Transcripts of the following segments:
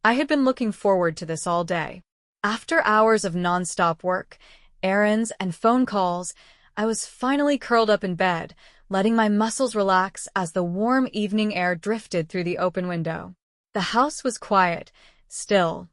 I had been looking forward to this all day. After hours of non-stop work, errands, and phone calls, I was finally curled up in bed, letting my muscles relax as the warm evening air drifted through the open window. The house was quiet, still,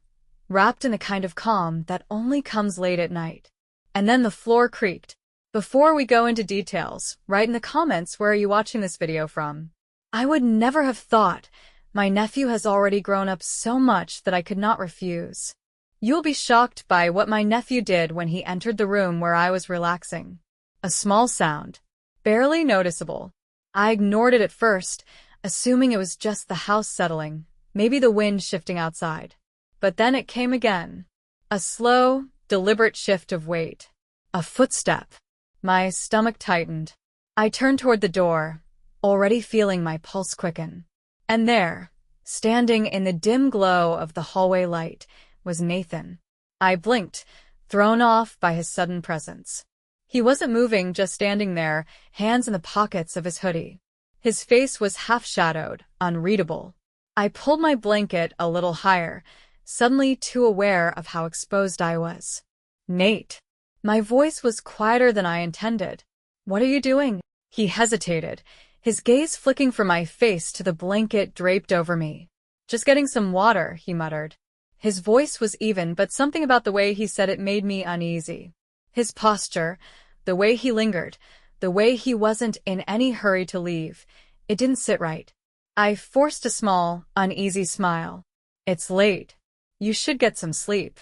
wrapped in a kind of calm that only comes late at night. And then the floor creaked. Before we go into details, write in the comments where are you watching this video from. I would never have thought. My nephew has already grown up so much that I could not refuse. You'll be shocked by what my nephew did when he entered the room where I was relaxing. A small sound, barely noticeable. I ignored it at first, assuming it was just the house settling, maybe the wind shifting outside. But then it came again. A slow, deliberate shift of weight. A footstep. My stomach tightened. I turned toward the door, already feeling my pulse quicken. And there, standing in the dim glow of the hallway light, was Nathan. I blinked, thrown off by his sudden presence. He wasn't moving, just standing there, hands in the pockets of his hoodie. His face was half-shadowed, unreadable. I pulled my blanket a little higher, suddenly too aware of how exposed I was. "Nate." My voice was quieter than I intended. "What are you doing?" He hesitated, his gaze flicking from my face to the blanket draped over me. "Just getting some water," he muttered. His voice was even, but something about the way he said it made me uneasy. His posture, the way he lingered, the way he wasn't in any hurry to leave, it didn't sit right. I forced a small, uneasy smile. "It's late. You should get some sleep."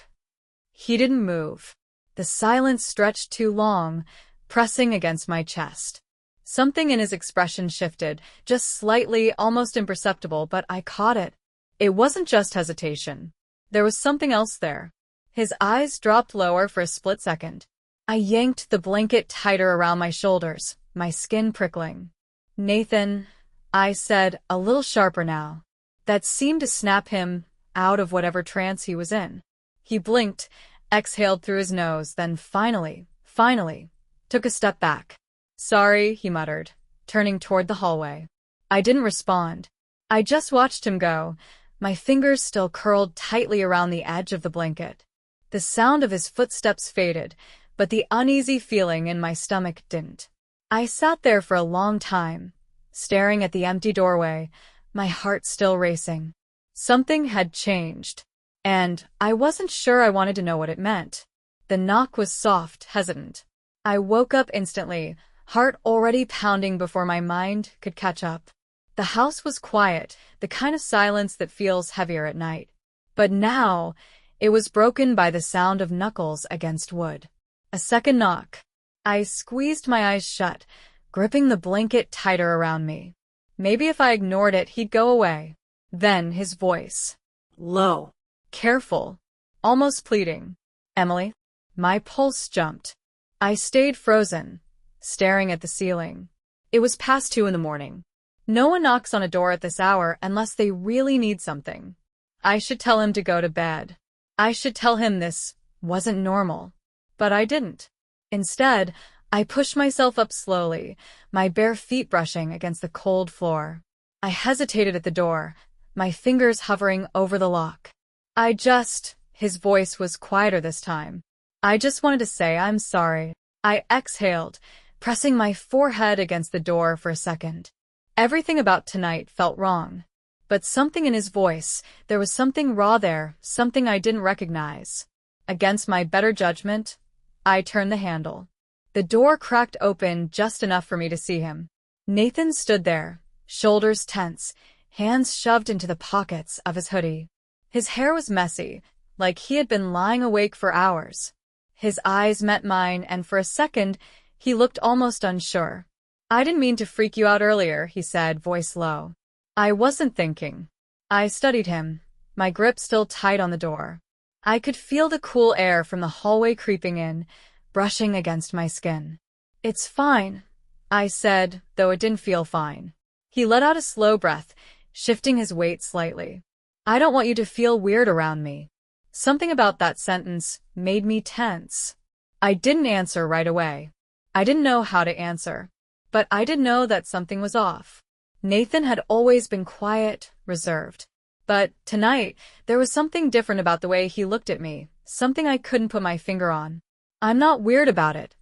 He didn't move. The silence stretched too long, pressing against my chest. Something in his expression shifted, just slightly, almost imperceptible, but I caught it. It wasn't just hesitation. There was something else there. His eyes dropped lower for a split second. I yanked the blanket tighter around my shoulders, my skin prickling. "Nathan," I said, a little sharper now. That seemed to snap him out of whatever trance he was in. He blinked, exhaled through his nose, then finally, took a step back. "Sorry," he muttered, turning toward the hallway. I didn't respond. I just watched him go, my fingers still curled tightly around the edge of the blanket. The sound of his footsteps faded, but the uneasy feeling in my stomach didn't. I sat there for a long time, staring at the empty doorway, my heart still racing. Something had changed, and I wasn't sure I wanted to know what it meant. The knock was soft, hesitant. I woke up instantly, heart already pounding before my mind could catch up. The house was quiet, the kind of silence that feels heavier at night. But now, it was broken by the sound of knuckles against wood. A second knock. I squeezed my eyes shut, gripping the blanket tighter around me. Maybe if I ignored it, he'd go away. Then his voice. Low. Careful. Almost pleading. "Emily?" My pulse jumped. I stayed frozen, staring at the ceiling. It was past 2 in the morning. No one knocks on a door at this hour unless they really need something. I should tell him to go to bed. I should tell him this wasn't normal. But I didn't. Instead, I pushed myself up slowly, my bare feet brushing against the cold floor. I hesitated at the door, my fingers hovering over the lock. His voice was quieter this time. "I just wanted to say I'm sorry." I exhaled, pressing my forehead against the door for a second. Everything about tonight felt wrong. But something in his voice, there was something raw there, something I didn't recognize. Against my better judgment, I turned the handle. The door cracked open just enough for me to see him. Nathan stood there, shoulders tense, hands shoved into the pockets of his hoodie. His hair was messy, like he had been lying awake for hours. His eyes met mine, and for a second, he looked almost unsure. "I didn't mean to freak you out earlier," he said, voice low. I wasn't thinking. I studied him, my grip still tight on the door. I could feel the cool air from the hallway creeping in, brushing against my skin. "It's fine," I said, though it didn't feel fine. He let out a slow breath, shifting his weight slightly. "I don't want you to feel weird around me." Something about that sentence made me tense. I didn't answer right away. I didn't know how to answer. But I did know that something was off. Nathan had always been quiet, reserved. But tonight, there was something different about the way he looked at me, something I couldn't put my finger on. I'm not weird about it,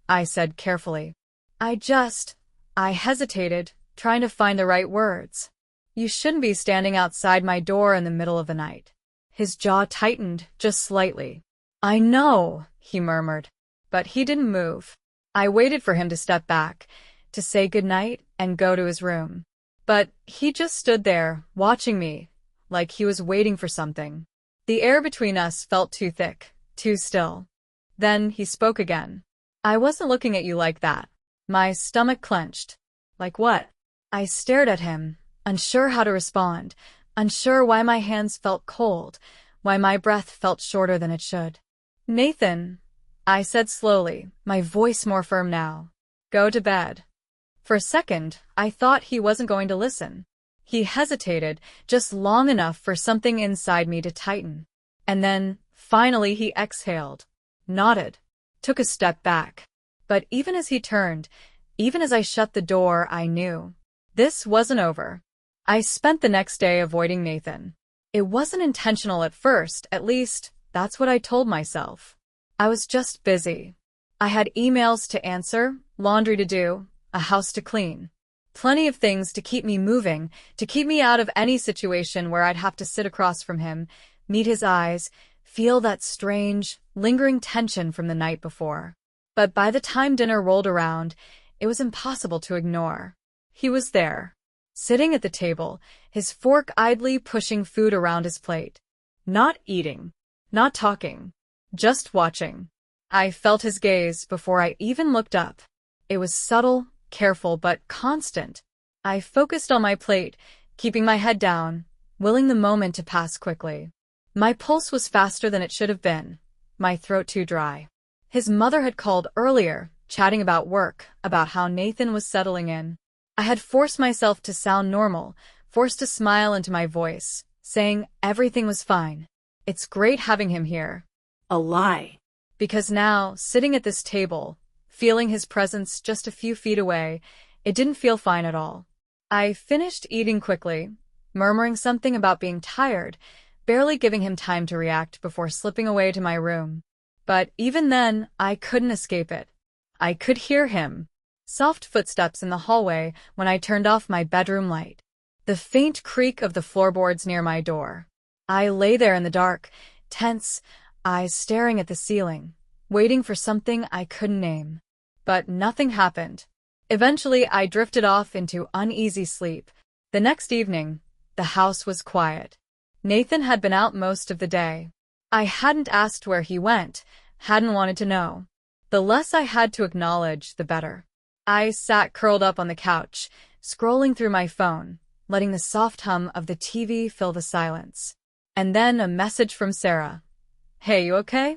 I said carefully. I hesitated, trying to find the right words. You shouldn't be standing outside my door in the middle of the night. His jaw tightened, just slightly. I know, he murmured. But he didn't move. I waited for him to step back, to say goodnight and go to his room. But he just stood there, watching me, like he was waiting for something. The air between us felt too thick, too still. Then he spoke again. I wasn't looking at you like that. My stomach clenched. Like what? I stared at him, unsure how to respond, unsure why my hands felt cold, why my breath felt shorter than it should. Nathan, I said slowly, my voice more firm now. Go to bed. For a second, I thought he wasn't going to listen. He hesitated, just long enough for something inside me to tighten. And then, finally he exhaled, nodded, took a step back. But even as he turned, even as I shut the door, I knew. This wasn't over. I spent the next day avoiding Nathan. It wasn't intentional at first, at least, that's what I told myself. I was just busy. I had emails to answer, laundry to do, a house to clean. Plenty of things to keep me moving, to keep me out of any situation where I'd have to sit across from him, meet his eyes, feel that strange, lingering tension from the night before. But by the time dinner rolled around, it was impossible to ignore. He was there, sitting at the table, his fork idly pushing food around his plate. Not eating, not talking, just watching. I felt his gaze before I even looked up. It was subtle, careful, but constant. I focused on my plate, keeping my head down, willing the moment to pass quickly. My pulse was faster than it should have been, my throat too dry. His mother had called earlier, chatting about work, about how Nathan was settling in. I had forced myself to sound normal, forced a smile into my voice, saying everything was fine. It's great having him here. A lie. Because now, sitting at this table, feeling his presence just a few feet away, it didn't feel fine at all. I finished eating quickly, murmuring something about being tired, barely giving him time to react before slipping away to my room. But even then, I couldn't escape it. I could hear him. Soft footsteps in the hallway when I turned off my bedroom light. The faint creak of the floorboards near my door. I lay there in the dark, tense, eyes staring at the ceiling, waiting for something I couldn't name. But nothing happened. Eventually, I drifted off into uneasy sleep. The next evening, the house was quiet. Nathan had been out most of the day. I hadn't asked where he went, hadn't wanted to know. The less I had to acknowledge, the better. I sat curled up on the couch, scrolling through my phone, letting the soft hum of the TV fill the silence. And then a message from Sarah. Hey, you okay?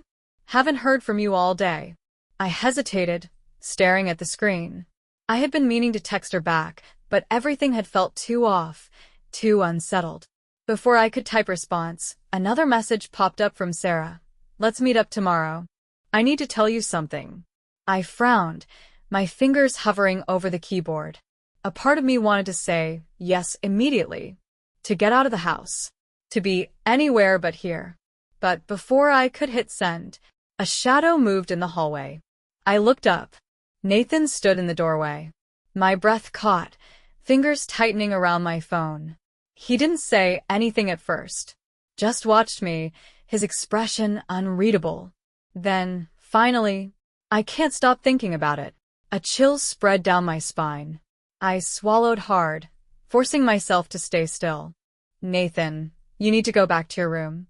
Haven't heard from you all day. I hesitated, staring at the screen. I had been meaning to text her back, but everything had felt too off, too unsettled. Before I could type response, another message popped up from Sarah. Let's meet up tomorrow. I need to tell you something. I frowned, my fingers hovering over the keyboard. A part of me wanted to say yes immediately, to get out of the house, to be anywhere but here. But before I could hit send, a shadow moved in the hallway. I looked up. Nathan stood in the doorway. My breath caught, fingers tightening around my phone. He didn't say anything at first, just watched me, his expression unreadable. Then, finally, I can't stop thinking about it. A chill spread down my spine. I swallowed hard, forcing myself to stay still. Nathan, you need to go back to your room.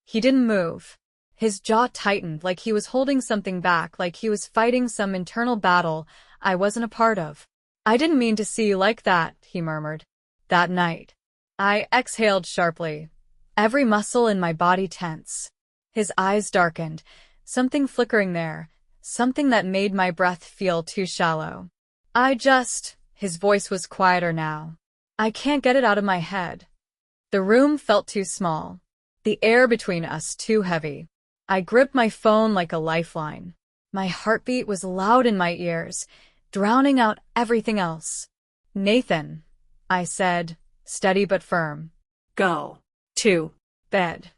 He didn't move. His jaw tightened like he was holding something back, like he was fighting some internal battle I wasn't a part of. I didn't mean to see you like that, he murmured. That night. I exhaled sharply, every muscle in my body tense. His eyes darkened, something flickering there, something that made my breath feel too shallow. His voice was quieter now. I can't get it out of my head. The room felt too small, the air between us too heavy. I gripped my phone like a lifeline. My heartbeat was loud in my ears, drowning out everything else. Nathan, I said, steady but firm. Go. 2. Bed.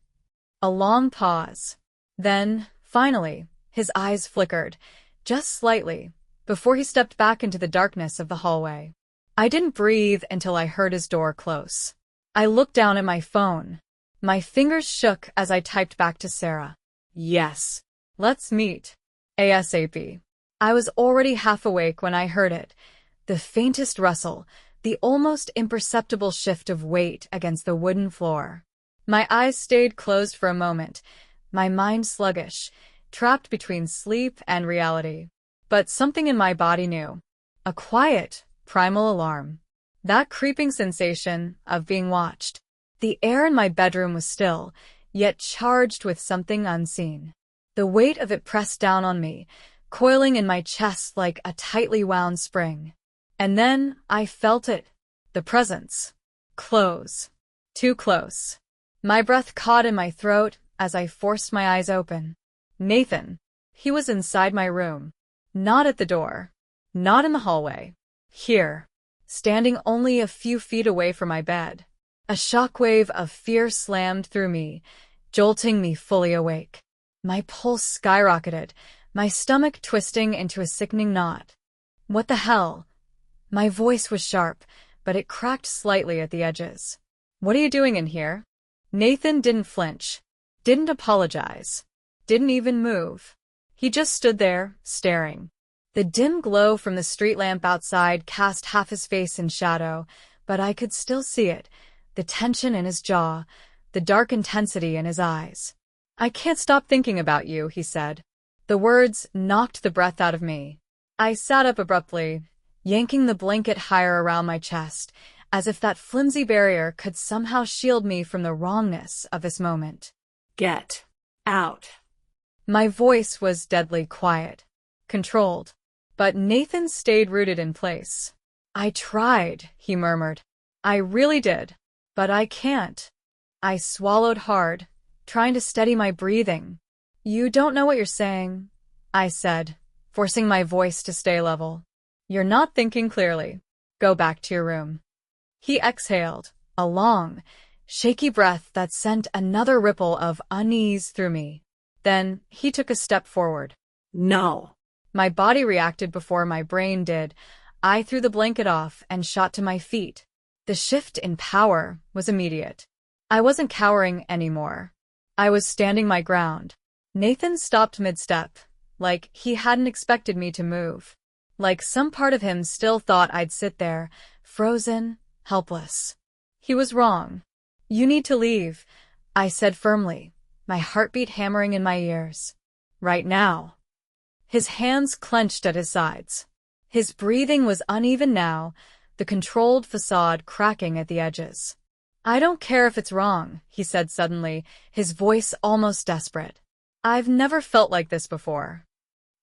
A long pause. Then, finally, his eyes flickered, just slightly, before he stepped back into the darkness of the hallway. I didn't breathe until I heard his door close. I looked down at my phone. My fingers shook as I typed back to Sarah. Yes. Let's meet. ASAP. I was already half awake when I heard it. The faintest rustle, the almost imperceptible shift of weight against the wooden floor. My eyes stayed closed for a moment, my mind sluggish, trapped between sleep and reality. But something in my body knew. A quiet, primal alarm. That creeping sensation of being watched. The air in my bedroom was still, yet charged with something unseen. The weight of it pressed down on me, coiling in my chest like a tightly wound spring. And then I felt it. The presence. Close. Too close. My breath caught in my throat as I forced my eyes open. Nathan. He was inside my room. Not at the door. Not in the hallway. Here. Standing only a few feet away from my bed. A shockwave of fear slammed through me, jolting me fully awake. My pulse skyrocketed, my stomach twisting into a sickening knot. What the hell? My voice was sharp, but it cracked slightly at the edges. What are you doing in here? Nathan didn't flinch, didn't apologize, didn't even move. He just stood there, staring. The dim glow from the street lamp outside cast half his face in shadow, but I could still see it, the tension in his jaw, the dark intensity in his eyes. I can't stop thinking about you, he said. The words knocked the breath out of me. I sat up abruptly, yanking the blanket higher around my chest, as if that flimsy barrier could somehow shield me from the wrongness of this moment. Get out. My voice was deadly quiet, controlled, but Nathan stayed rooted in place. I tried, he murmured. I really did, but I can't. I swallowed hard, trying to steady my breathing. You don't know what you're saying, I said, forcing my voice to stay level. You're not thinking clearly. Go back to your room. He exhaled, a long, shaky breath that sent another ripple of unease through me. Then he took a step forward. No. My body reacted before my brain did. I threw the blanket off and shot to my feet. The shift in power was immediate. I wasn't cowering anymore. I was standing my ground. Nathan stopped mid-step, like he hadn't expected me to move. Like some part of him still thought I'd sit there, frozen, helpless. He was wrong. You need to leave, I said firmly, my heartbeat hammering in my ears. Right now. His hands clenched at his sides. His breathing was uneven now, the controlled facade cracking at the edges. I don't care if it's wrong, he said suddenly, his voice almost desperate. I've never felt like this before.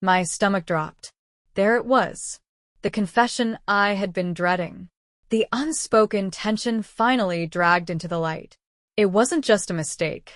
My stomach dropped. There it was. The confession I had been dreading. The unspoken tension finally dragged into the light. It wasn't just a mistake.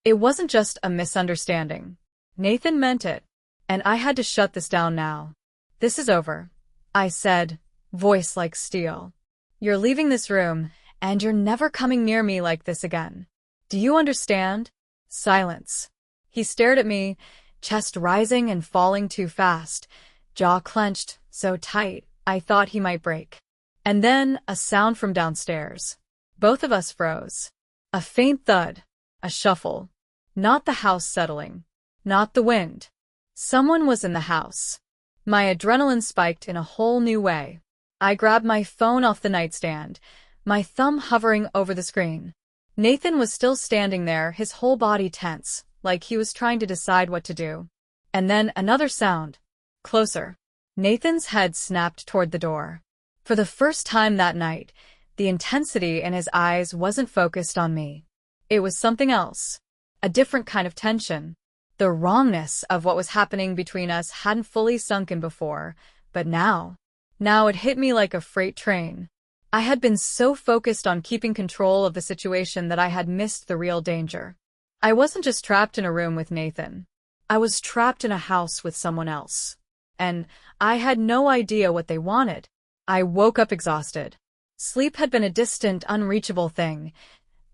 It wasn't just a misunderstanding. Nathan meant it, and I had to shut this down now. This is over, I said, voice like steel. You're leaving this room, and you're never coming near me like this again. Do you understand? Silence. He stared at me, chest rising and falling too fast, jaw clenched, so tight, I thought he might break. And then a sound from downstairs. Both of us froze. A faint thud, a shuffle. Not the house settling. Not the wind. Someone was in the house. My adrenaline spiked in a whole new way. I grabbed my phone off the nightstand, my thumb hovering over the screen. Nathan was still standing there, his whole body tense, like he was trying to decide what to do. And then another sound. Closer. Nathan's head snapped toward the door. For the first time that night, the intensity in his eyes wasn't focused on me. It was something else. A different kind of tension. The wrongness of what was happening between us hadn't fully sunk in before, but now it hit me like a freight train. I had been so focused on keeping control of the situation that I had missed the real danger. I wasn't just trapped in a room with Nathan. I was trapped in a house with someone else. And I had no idea what they wanted. I woke up exhausted. Sleep had been a distant, unreachable thing.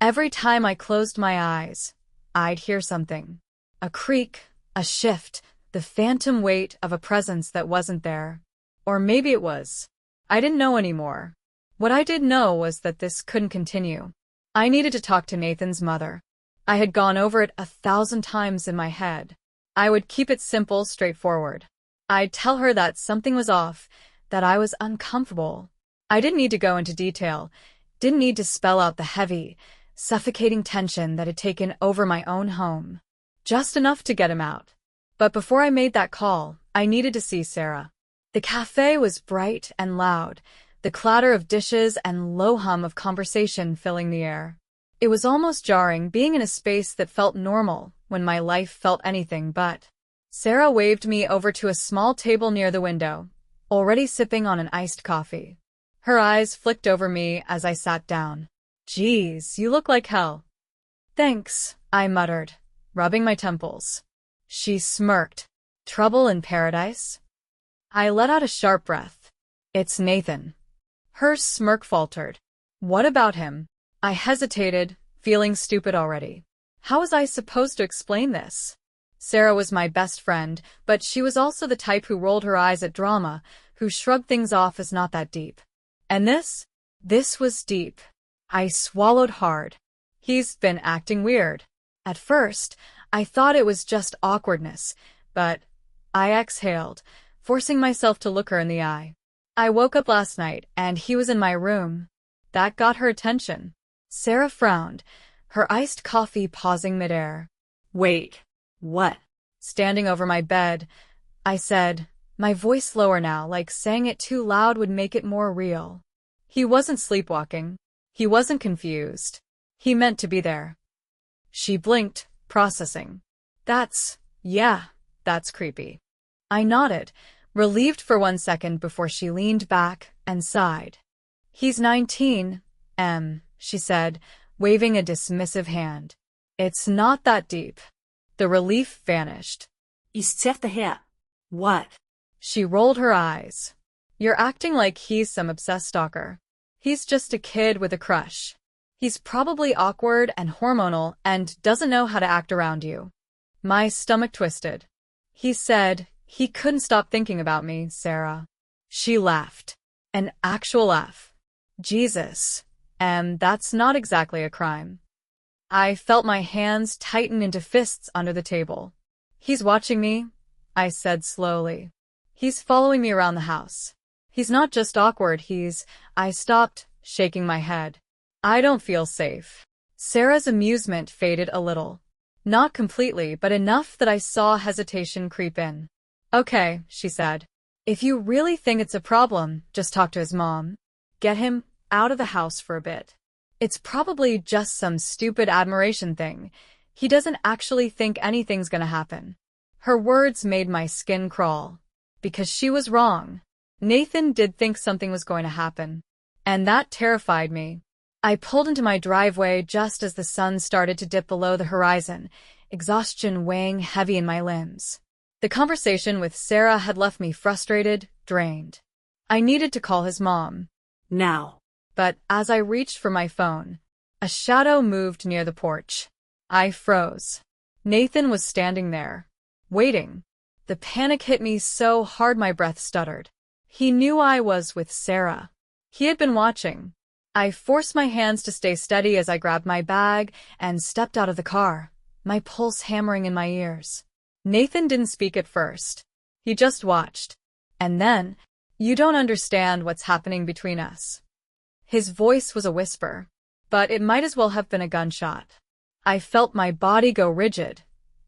Every time I closed my eyes, I'd hear something. A creak, a shift, the phantom weight of a presence that wasn't there. Or maybe it was. I didn't know anymore. What I did know was that this couldn't continue. I needed to talk to Nathan's mother. I had gone over it 1,000 times in my head. I would keep it simple, straightforward. I'd tell her that something was off, that I was uncomfortable. I didn't need to go into detail, didn't need to spell out the heavy, suffocating tension that had taken over my own home. Just enough to get him out. But before I made that call, I needed to see Sarah. The cafe was bright and loud, the clatter of dishes and low hum of conversation filling the air. It was almost jarring being in a space that felt normal when my life felt anything but. Sarah waved me over to a small table near the window, already sipping on an iced coffee. Her eyes flicked over me as I sat down. "Geez, you look like hell." "Thanks," I muttered, rubbing my temples. She smirked. "Trouble in paradise?" I let out a sharp breath. "It's Nathan." Her smirk faltered. "What about him?" I hesitated, feeling stupid already. How was I supposed to explain this? Sarah was my best friend, but she was also the type who rolled her eyes at drama, who shrugged things off as not that deep. And this was deep. I swallowed hard. He's been acting weird. At first, I thought it was just awkwardness, but I exhaled, forcing myself to look her in the eye. I woke up last night, and he was in my room. That got her attention. Sarah frowned, her iced coffee pausing midair. Wait, what? Standing over my bed, I said, my voice lower now, like saying it too loud would make it more real. He wasn't sleepwalking. He wasn't confused. He meant to be there. She blinked, processing. That's creepy. I nodded, relieved for 1 second before she leaned back and sighed. He's 19, she said, waving a dismissive hand. It's not that deep. The relief vanished. What? She rolled her eyes. You're acting like he's some obsessed stalker. He's just a kid with a crush. He's probably awkward and hormonal and doesn't know how to act around you. My stomach twisted. He said he couldn't stop thinking about me, Sarah. She laughed. An actual laugh. Jesus. That's not exactly a crime. I felt my hands tighten into fists under the table. He's watching me, I said slowly. He's following me around the house. He's not just awkward, I stopped, shaking my head. I don't feel safe. Sarah's amusement faded a little. Not completely, but enough that I saw hesitation creep in. Okay, she said. If you really think it's a problem, just talk to his mom. Get him out of the house for a bit. It's probably just some stupid admiration thing. He doesn't actually think anything's gonna happen. Her words made my skin crawl. Because she was wrong. Nathan did think something was going to happen. And that terrified me. I pulled into my driveway just as the sun started to dip below the horizon, exhaustion weighing heavy in my limbs. The conversation with Sarah had left me frustrated, drained. I needed to call his mom. Now. But as I reached for my phone, a shadow moved near the porch. I froze. Nathan was standing there, waiting. The panic hit me so hard my breath stuttered. He knew I was with Sarah. He had been watching. I forced my hands to stay steady as I grabbed my bag and stepped out of the car, my pulse hammering in my ears. Nathan didn't speak at first. He just watched. And then, you don't understand what's happening between us. His voice was a whisper, but it might as well have been a gunshot. I felt my body go rigid,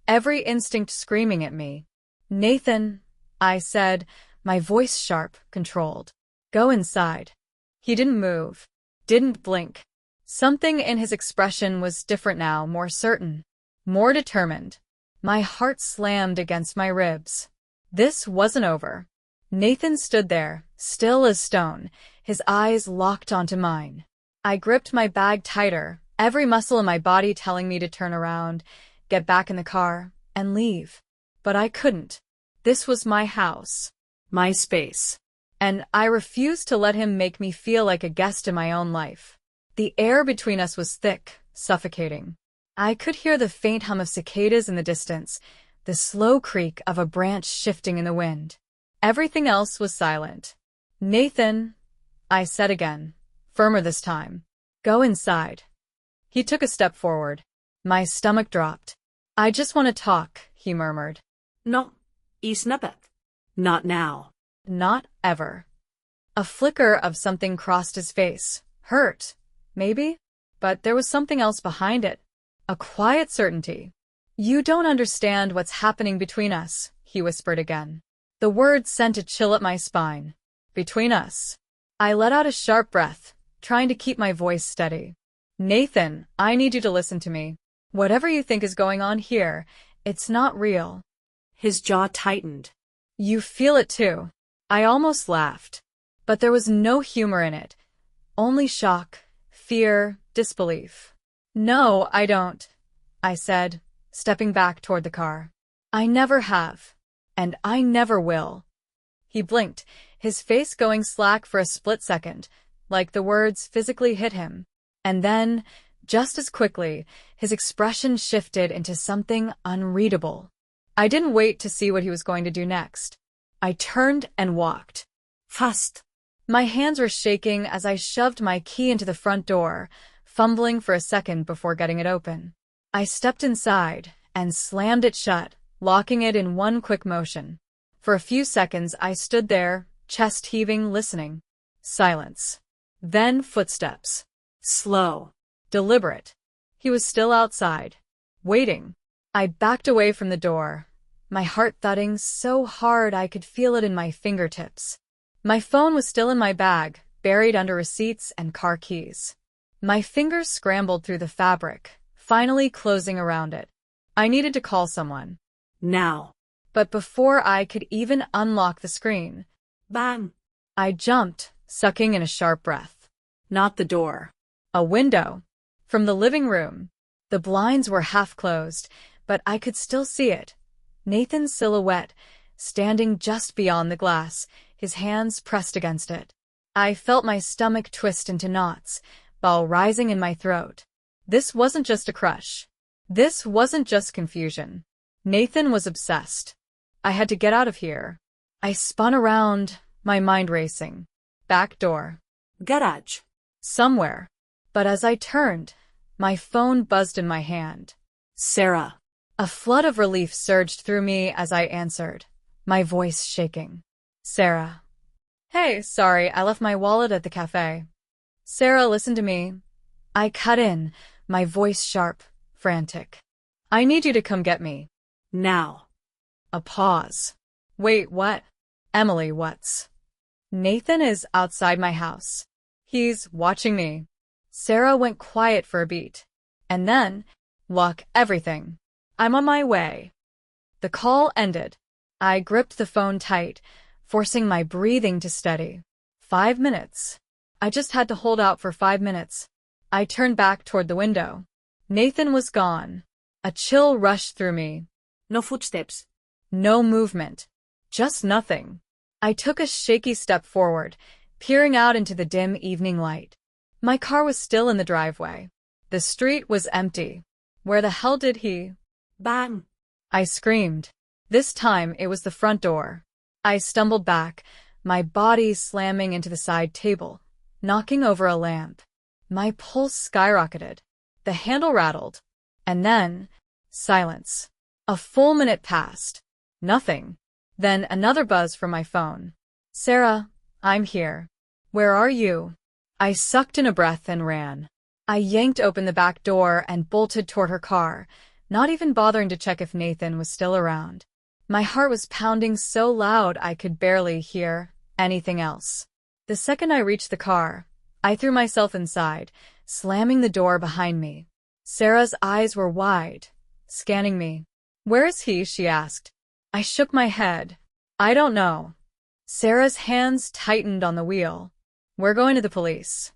every instinct screaming at me. Nathan, I said, my voice sharp, controlled. Go inside. He didn't move, didn't blink. Something in his expression was different now, more certain, more determined. My heart slammed against my ribs. This wasn't over. Nathan stood there, still as stone, his eyes locked onto mine. I gripped my bag tighter, every muscle in my body telling me to turn around, get back in the car, and leave. But I couldn't. This was my house, my space. And I refused to let him make me feel like a guest in my own life. The air between us was thick, suffocating. I could hear the faint hum of cicadas in the distance, the slow creak of a branch shifting in the wind. Everything else was silent. "Nathan," I said again, firmer this time. "Go inside." He took a step forward. My stomach dropped. "I just want to talk," he murmured. No, isn't. Not now. "Not ever." A flicker of something crossed his face. Hurt, maybe? But there was something else behind it. A quiet certainty. "You don't understand what's happening between us," he whispered again. The words sent a chill up my spine. Between us. I let out a sharp breath, trying to keep my voice steady. "Nathan, I need you to listen to me. Whatever you think is going on here, it's not real." His jaw tightened. "You feel it too." I almost laughed. But there was no humor in it. Only shock, fear, disbelief. "No, I don't," I said, stepping back toward the car. "I never have. And I never will." He blinked, his face going slack for a split second, like the words physically hit him. And then, just as quickly, his expression shifted into something unreadable. I didn't wait to see what he was going to do next. I turned and walked. Fast. My hands were shaking as I shoved my key into the front door, fumbling for a second before getting it open. I stepped inside and slammed it shut, locking it in one quick motion. For a few seconds I stood there, chest heaving, listening. Silence. Then footsteps. Slow. Deliberate. He was still outside, waiting. I backed away from the door, my heart thudding so hard I could feel it in my fingertips. My phone was still in my bag, buried under receipts and car keys. My fingers scrambled through the fabric, finally closing around it. I needed to call someone. Now. But before I could even unlock the screen, bang! I jumped, sucking in a sharp breath. Not the door. A window. From the living room. The blinds were half closed, but I could still see it. Nathan's silhouette, standing just beyond the glass, his hands pressed against it. I felt my stomach twist into knots, bile rising in my throat. This wasn't just a crush. This wasn't just confusion. Nathan was obsessed. I had to get out of here. I spun around, my mind racing. Back door. Garage. Somewhere. But as I turned, my phone buzzed in my hand. Sarah. A flood of relief surged through me as I answered, my voice shaking. "Sarah." "Hey, sorry, I left my wallet at the cafe." "Sarah, listen to me." I cut in, my voice sharp, frantic. "I need you to come get me." Now. A pause. "Wait, what?" "Emily, what's?" "Nathan is outside my house. He's watching me." Sarah went quiet for a beat. And then, lock everything. "I'm on my way." The call ended. I gripped the phone tight, forcing my breathing to steady. 5 minutes. I just had to hold out for 5 minutes. I turned back toward the window. Nathan was gone. A chill rushed through me. No footsteps. No movement. Just nothing. I took a shaky step forward, peering out into the dim evening light. My car was still in the driveway. The street was empty. Where the hell did he? Bang! I screamed. This time it was the front door. I stumbled back, my body slamming into the side table, knocking over a lamp. My pulse skyrocketed. The handle rattled. And then, silence. A full minute passed. Nothing. Then another buzz from my phone. "Sarah, I'm here. Where are you?" I sucked in a breath and ran. I yanked open the back door and bolted toward her car, not even bothering to check if Nathan was still around. My heart was pounding so loud I could barely hear anything else. The second I reached the car, I threw myself inside, slamming the door behind me. Sarah's eyes were wide, scanning me. "Where is he?" she asked. I shook my head. "I don't know." Sarah's hands tightened on the wheel. "We're going to the police."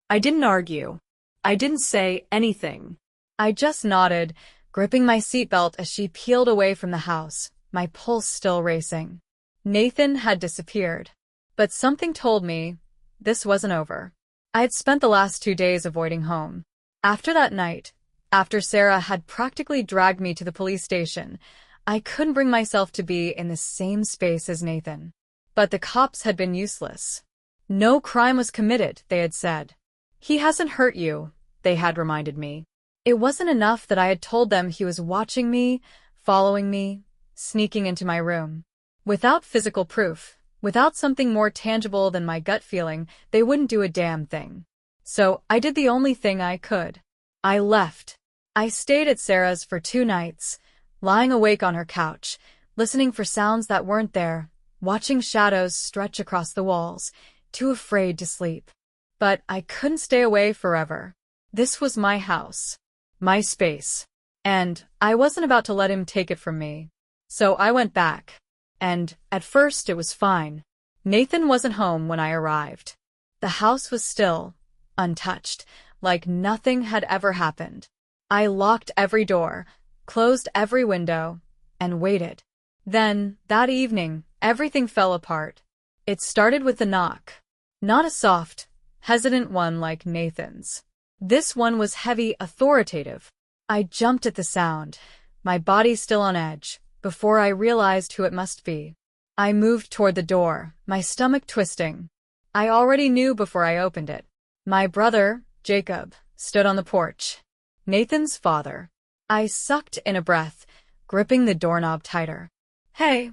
I didn't argue. I didn't say anything. I just nodded, gripping my seatbelt as she peeled away from the house, my pulse still racing. Nathan had disappeared. But something told me this wasn't over. I had spent the last 2 days avoiding home. After that night, after Sarah had practically dragged me to the police station, I couldn't bring myself to be in the same space as Nathan. But the cops had been useless. No crime was committed, they had said. He hasn't hurt you, they had reminded me. It wasn't enough that I had told them he was watching me, following me, sneaking into my room. Without physical proof, without something more tangible than my gut feeling, they wouldn't do a damn thing. So I did the only thing I could. I left. I stayed at Sarah's for 2 nights, lying awake on her couch, listening for sounds that weren't there, watching shadows stretch across the walls, too afraid to sleep. But I couldn't stay away forever. This was my house, my space, and I wasn't about to let him take it from me. So I went back. And, at first it was fine. Nathan wasn't home when I arrived. The house was still, untouched, like nothing had ever happened. I locked every door, closed every window, and waited. Then, that evening, everything fell apart. It started with a knock. Not a soft, hesitant one like Nathan's. This one was heavy, authoritative. I jumped at the sound, my body still on edge, before I realized who it must be. I moved toward the door, my stomach twisting. I already knew before I opened it. My brother, Jacob, stood on the porch. Nathan's father. I sucked in a breath, gripping the doorknob tighter. "Hey,"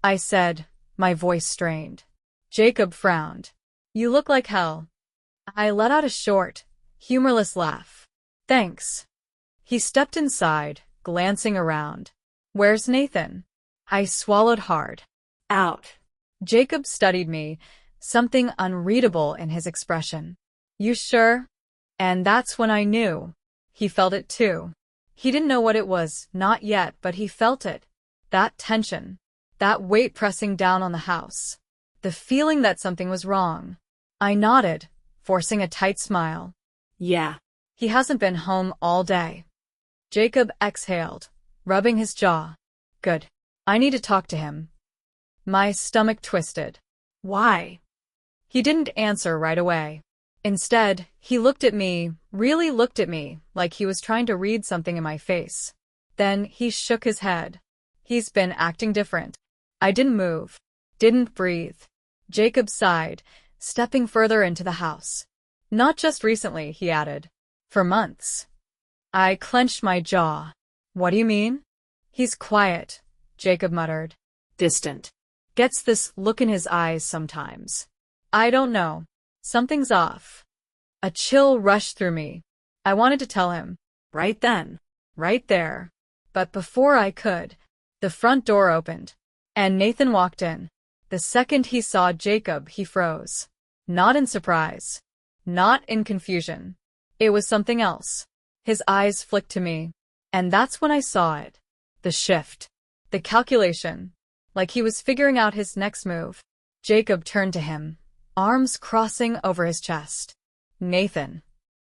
I said, my voice strained. Jacob frowned. "You look like hell." I let out a short, humorless laugh. "Thanks." He stepped inside, glancing around. "Where's Nathan?" I swallowed hard. "Out." Jacob studied me, something unreadable in his expression. "You sure?" And that's when I knew. He felt it too. He didn't know what it was, not yet, but he felt it. That tension. That weight pressing down on the house. The feeling that something was wrong. I nodded, forcing a tight smile. "Yeah. He hasn't been home all day." Jacob exhaled, rubbing his jaw. "Good. I need to talk to him." My stomach twisted. "Why?" He didn't answer right away. Instead, he looked at me, really looked at me, like he was trying to read something in my face. Then he shook his head. "He's been acting different." I didn't move, didn't breathe. Jacob sighed, stepping further into the house. "Not just recently," he added. "For months." I clenched my jaw. "What do you mean?" "He's quiet," Jacob muttered. "Distant. Gets this look in his eyes sometimes. I don't know. Something's off." A chill rushed through me. I wanted to tell him. Right then. Right there. But before I could, the front door opened, and Nathan walked in. The second he saw Jacob, he froze. Not in surprise. Not in confusion. It was something else. His eyes flicked to me. And that's when I saw it. The shift. The calculation. Like he was figuring out his next move. Jacob turned to him, arms crossing over his chest. "Nathan."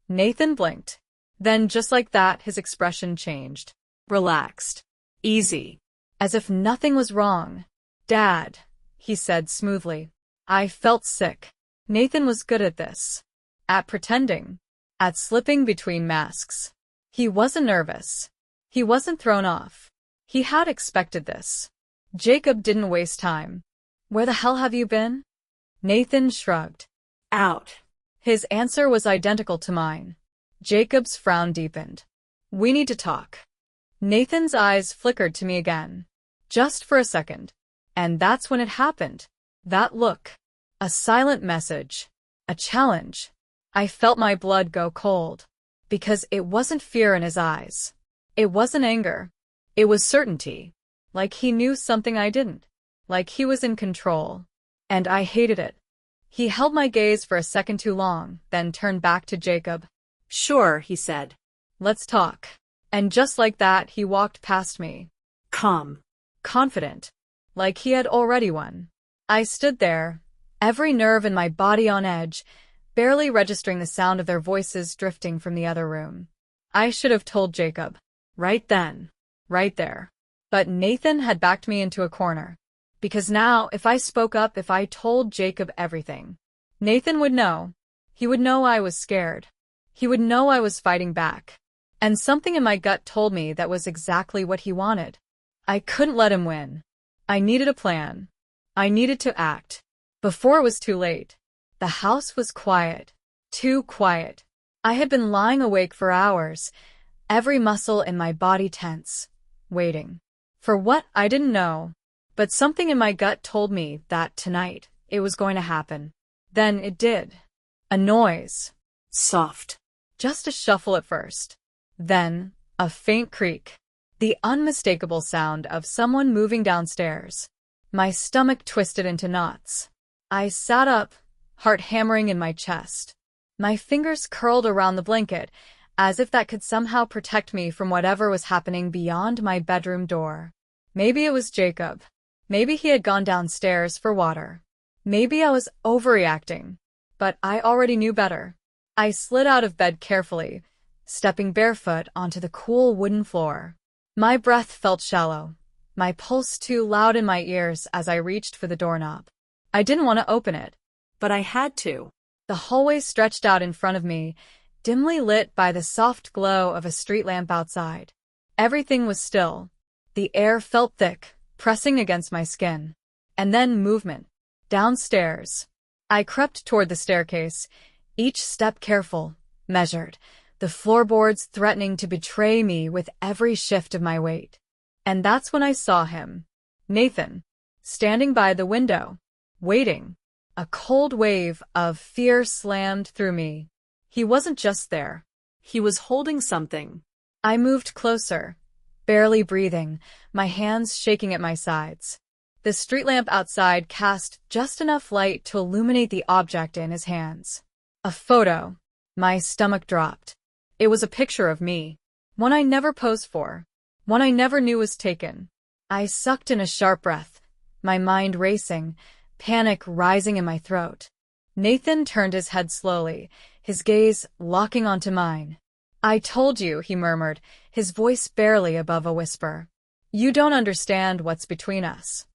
Nathan blinked. Then just like that, his expression changed. Relaxed. Easy. As if nothing was wrong. "Dad," he said smoothly. I felt sick. Nathan was good at this. At pretending. At slipping between masks. He wasn't nervous. He wasn't thrown off. He had expected this. Jacob didn't waste time. "Where the hell have you been?" Nathan shrugged. "Out." His answer was identical to mine. Jacob's frown deepened. "We need to talk." Nathan's eyes flickered to me again. Just for a second. And that's when it happened. That look. A silent message. A challenge. I felt my blood go cold. Because it wasn't fear in his eyes. It wasn't anger. It was certainty. Like he knew something I didn't. Like he was in control. And I hated it. He held my gaze for a second too long, then turned back to Jacob. "Sure," he said. "Let's talk." And just like that, he walked past me. Calm. Confident. Like he had already won. I stood there, every nerve in my body on edge, barely registering the sound of their voices drifting from the other room. I should have told Jacob. Right then. Right there. But Nathan had backed me into a corner. Because now, if I spoke up, if I told Jacob everything, Nathan would know. He would know I was scared. He would know I was fighting back. And something in my gut told me that was exactly what he wanted. I couldn't let him win. I needed a plan. I needed to act. Before it was too late. The house was quiet. Too quiet. I had been lying awake for hours, every muscle in my body tense, waiting. For what, I didn't know. But something in my gut told me that tonight it was going to happen. Then it did. A noise. Soft. Just a shuffle at first. Then, a faint creak. The unmistakable sound of someone moving downstairs. My stomach twisted into knots. I sat up, heart hammering in my chest. My fingers curled around the blanket, as if that could somehow protect me from whatever was happening beyond my bedroom door. Maybe it was Jacob. Maybe he had gone downstairs for water. Maybe I was overreacting. But I already knew better. I slid out of bed carefully, stepping barefoot onto the cool wooden floor. My breath felt shallow, my pulse too loud in my ears as I reached for the doorknob. I didn't want to open it. But I had to. The hallway stretched out in front of me, dimly lit by the soft glow of a street lamp outside. Everything was still. The air felt thick, pressing against my skin. And then movement. Downstairs. I crept toward the staircase, each step careful, measured, the floorboards threatening to betray me with every shift of my weight. And that's when I saw him. Nathan. Standing by the window. Waiting. A cold wave of fear slammed through me. He wasn't just there. He was holding something. I moved closer, barely breathing, my hands shaking at my sides. The street lamp outside cast just enough light to illuminate the object in his hands. A photo. My stomach dropped. It was a picture of me. One I never posed for. One I never knew was taken. I sucked in a sharp breath, my mind racing, panic rising in my throat. Nathan turned his head slowly, his gaze locking onto mine. "I told you," he murmured, his voice barely above a whisper. "You don't understand what's between us."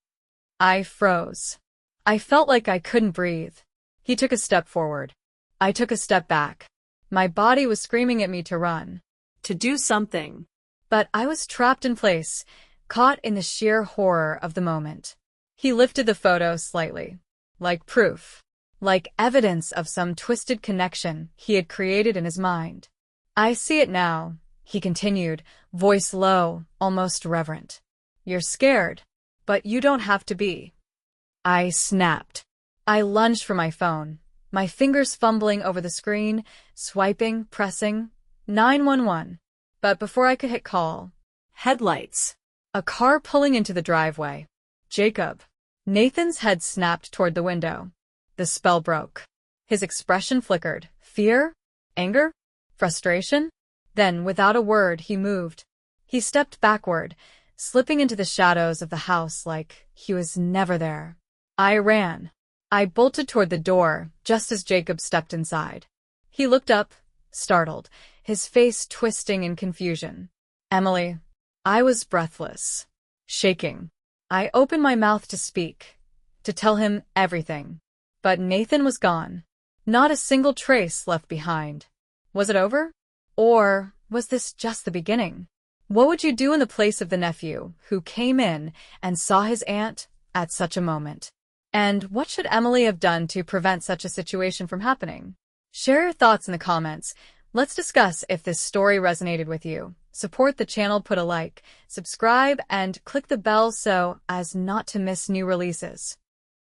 I froze. I felt like I couldn't breathe. He took a step forward. I took a step back. My body was screaming at me to run. To do something. But I was trapped in place, caught in the sheer horror of the moment. He lifted the photo slightly, like proof, like evidence of some twisted connection he had created in his mind. "I see it now," he continued, voice low, almost reverent. "You're scared, but you don't have to be." I snapped. I lunged for my phone, my fingers fumbling over the screen, swiping, pressing, 911. But before I could hit call, headlights. A car pulling into the driveway. Jacob. Nathan's head snapped toward the window. The spell broke. His expression flickered. Fear? Anger? Frustration? Then, without a word, he moved. He stepped backward, slipping into the shadows of the house like he was never there. I ran. I bolted toward the door, just as Jacob stepped inside. He looked up, startled, his face twisting in confusion. "Emily." I was breathless, shaking. I opened my mouth to speak, to tell him everything. But Nathan was gone. Not a single trace left behind. Was it over? Or was this just the beginning? What would you do in the place of the nephew who came in and saw his aunt at such a moment? And what should Emily have done to prevent such a situation from happening? Share your thoughts in the comments. Let's discuss if this story resonated with you. Support the channel, put a like, subscribe, and click the bell so as not to miss new releases.